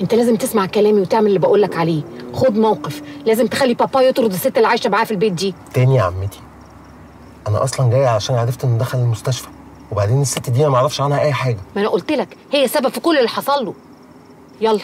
انت لازم تسمع كلامي وتعمل اللي بقولك عليه. خد موقف، لازم تخلي بابا يطرد الست اللي عايشه معاه في البيت دي. تاني يا عمتي، انا اصلا جاي عشان عرفت انه دخل المستشفى، وبعدين الست دي انا ما اعرفش عنها اي حاجه. ما انا قلت لك هي سبب في كل اللي حصل له. يلا.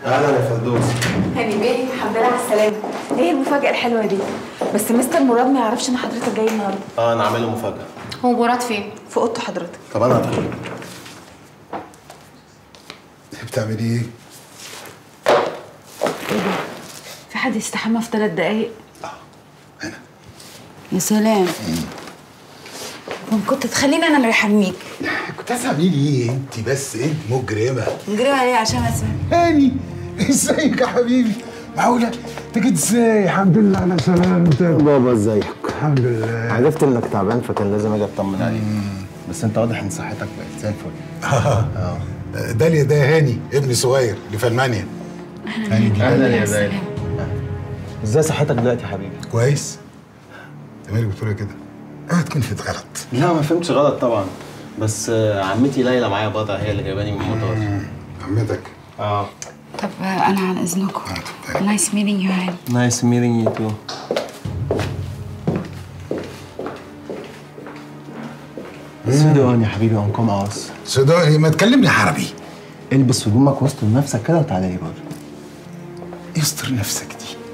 اهلا يا فردوس. هاني بيه، الحمد لله على السلامة. ايه المفاجأة الحلوة دي؟ بس مستر مراد ما يعرفش ان حضرتك جاي النهارده. انا عامل له مفاجأة. هو مراد فين؟ في اوضته حضرتك. طب انا هدخل. بتعملي ايه؟ ايه ده؟ في حد يستحمى في 3 دقايق؟ انا. يا سلام. كنت تخليني انا اللي احميك. كنت هتعملي ايه انت بس؟ انت مجرمة. مجرمة ليه؟ عشان اسمع. هاني ازيك يا حبيبي؟ معقولة؟ انت جيت ازاي؟ الحمد لله على سلامتك. بابا ازيك؟ الحمد لله. عرفت انك تعبان فكان لازم اجي اطمن عليك. بس انت واضح ان صحتك بقت زي الفل. داليا ده هاني ابني صغير اللي في المانيا. هاني دي اهلا يا داليا. ازاي صحتك دلوقتي يا حبيبي؟ كويس؟ انت مالك بتقول كده؟ اوعى تكون فهمت غلط. لا ما فهمتش غلط طبعا، بس عمتي ليلى معايا بضع هي اللي جايباني من المطار. عمتك؟ طب انا عن اذنكم. نايس ميتنج يو هاني. نايس ميتنج يو تو. سوداني يا حبيبي انكم اوس. سوداني؟ ما تكلمني عربي. البس هدومك واستر نفسك كده وتعالى لي بره. استر نفسك دي